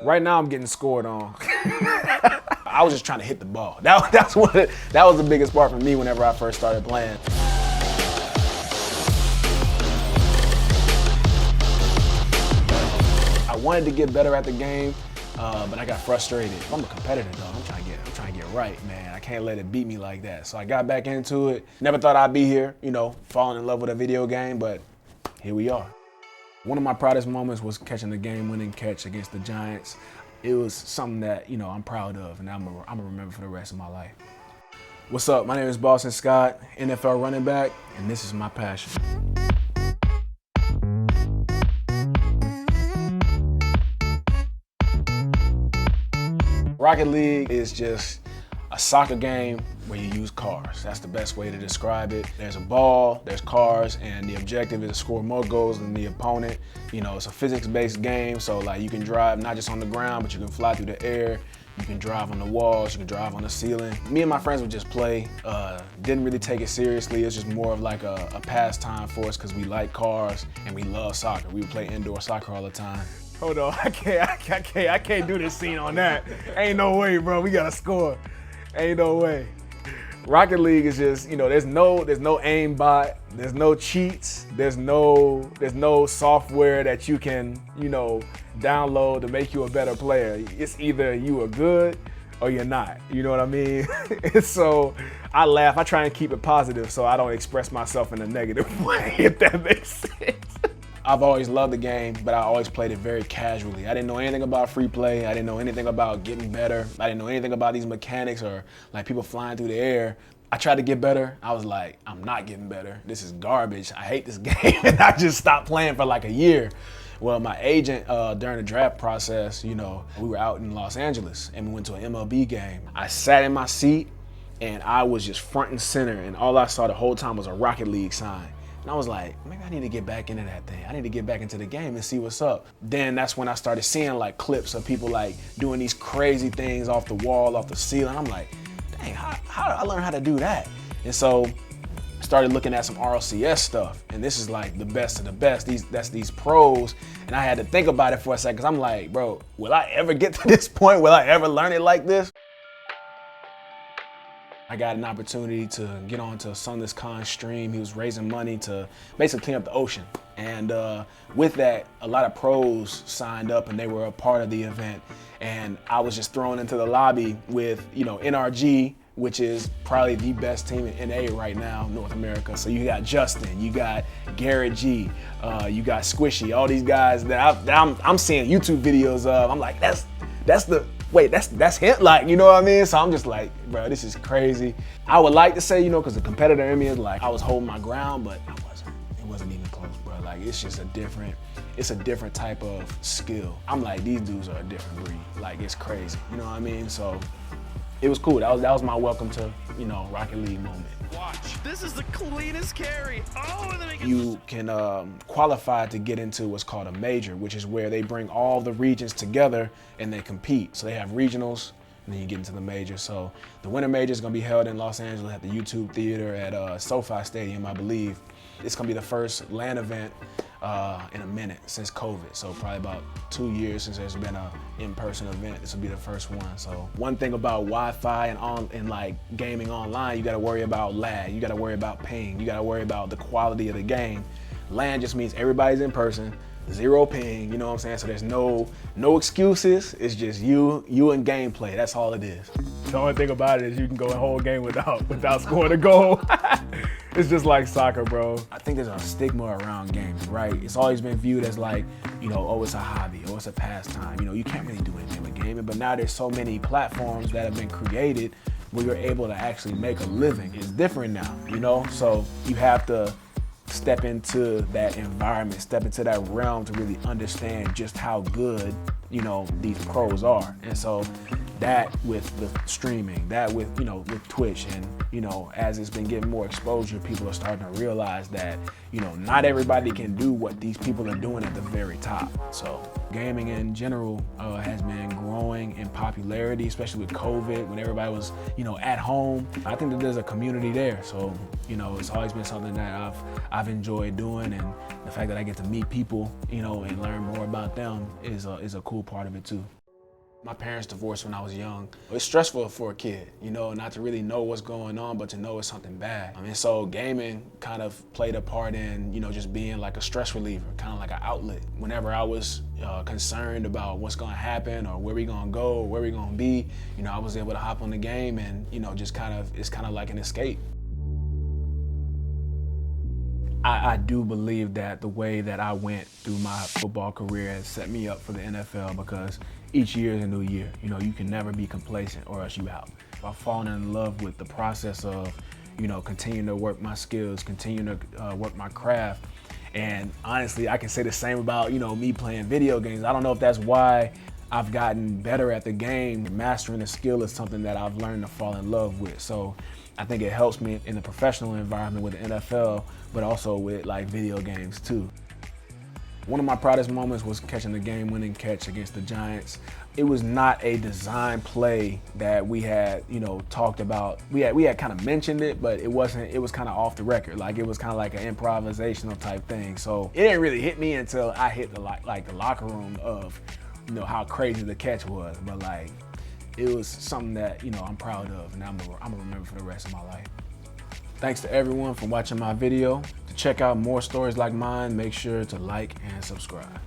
Right now I'm getting scored on. I was just trying to hit the ball. That was the biggest part for me whenever I first started playing. I wanted to get better at the game, but I got frustrated. I'm a competitor though. I'm trying to get right, man. I can't let it beat me like that. So I got back into it. Never thought I'd be here, falling in love with a video game, but here we are. One of my proudest moments was catching the game-winning catch against the Giants. It was something that, I'm proud of, and I'm gonna remember for the rest of my life. What's up? My name is Boston Scott, NFL running back, and this is my passion. Rocket League is just a soccer game where you use cars. That's the best way to describe it. There's a ball, there's cars, and the objective is to score more goals than the opponent. It's a physics-based game, so like you can drive not just on the ground, but you can fly through the air. You can drive on the walls, you can drive on the ceiling. Me and my friends would just play. Didn't really take it seriously. It's just more of like a pastime for us because we like cars and we love soccer. We would play indoor soccer all the time. Hold on, I can't do this scene on that. Ain't no way, bro. We gotta score. Ain't no way. Rocket League is just, there's no aimbot, there's no cheats, there's no software that you can, download to make you a better player. It's either you are good or you're not. You know what I mean? So I laugh. I try and keep it positive so I don't express myself in a negative way, if that makes sense. I've always loved the game, but I always played it very casually. I didn't know anything about free play. I didn't know anything about getting better. I didn't know anything about these mechanics or like people flying through the air. I tried to get better. I was like, I'm not getting better. This is garbage. I hate this game. And I just stopped playing for like a year. Well, my agent, during the draft process, we were out in Los Angeles and we went to an MLB game. I sat in my seat and I was just front and center, and all I saw the whole time was a Rocket League sign. And I was like, maybe I need to get back into that thing. I need to get back into the game and see what's up. Then that's when I started seeing like clips of people like doing these crazy things off the wall, off the ceiling. I'm like, dang, how did I learn how to do that? And so I started looking at some RLCS stuff, and this is like the best of the best. That's these pros, and I had to think about it for a second, because I'm like, bro, will I ever get to this point? Will I ever learn it like this? I got an opportunity to get onto Sunless Khan's stream. He was raising money to basically clean up the ocean. And with that, a lot of pros signed up and they were a part of the event. And I was just thrown into the lobby with, NRG, which is probably the best team in NA right now, North America. So you got Justin, you got Garrett G, you got Squishy, all these guys that I'm seeing YouTube videos of. I'm like, that's him? Like, you know what I mean? So I'm just like, bro, this is crazy. I would like to say, because the competitor in me is like, I was holding my ground, but I wasn't. It wasn't even close, bro. Like, it's just a different type of skill. I'm like, these dudes are a different breed. Like, it's crazy. You know what I mean? So it was cool. That was my welcome to, Rocket League moment. Watch. This is the cleanest carry. Oh, and then you can qualify to get into what's called a major, which is where they bring all the regions together and they compete. So they have regionals, and then you get into the major. So the winter major is going to be held in Los Angeles at the YouTube Theater at SoFi Stadium, I believe. It's going to be the first LAN event in a minute since COVID. So probably about 2 years since there's been an in-person event. This will be the first one. So one thing about Wi-Fi and like gaming online, you got to worry about lag. You got to worry about ping. You got to worry about the quality of the game. LAN just means everybody's in person, zero ping. You know what I'm saying? So there's no excuses. It's just you and gameplay. That's all it is. The only thing about it is you can go a whole game without scoring a goal. It's just like soccer, bro. I think there's a stigma around games, right? It's always been viewed as like, oh, it's a hobby, or it's a pastime. You can't really do anything with gaming, but now there's so many platforms that have been created where you're able to actually make a living. It's different now, So you have to step into that environment, step into that realm to really understand just how good, these pros are. And so that with the streaming, that with Twitch, and as it's been getting more exposure, people are starting to realize that not everybody can do what these people are doing at the very top. So gaming in general has been growing in popularity, especially with COVID, when everybody was at home. I think that there's a community there. So it's always been something that I've enjoyed doing, and the fact that I get to meet people and learn more about them is a cool part of it too. My parents divorced when I was young. It's stressful for a kid, you know, not to really know what's going on, but to know it's something bad. And so gaming kind of played a part in, you know, just being like a stress reliever, kind of like an outlet. Whenever I was concerned about what's gonna happen or where we gonna go or where we gonna be, you know, I was able to hop on the game and, you know, just it's kind of like an escape. I do believe that the way that I went through my football career has set me up for the NFL because each year is a new year. You know, you can never be complacent or else you out. I've fallen in love with the process of, you know, continuing to work my skills, continuing to work my craft. And honestly, I can say the same about, you know, me playing video games. I don't know if that's why I've gotten better at the game. Mastering a skill is something that I've learned to fall in love with. So I think it helps me in the professional environment with the NFL, but also with like video games too. One of my proudest moments was catching the game-winning catch against the Giants. It was not a design play that we had, you know, talked about. We had kind of mentioned it, but it was kind of off the record. Like it was kind of like an improvisational type thing. So it didn't really hit me until I hit the locker room of, you know, how crazy the catch was. But like, it was something that, you know, I'm proud of and I'm gonna remember for the rest of my life. Thanks to everyone for watching my video. To check out more stories like mine, make sure to like and subscribe.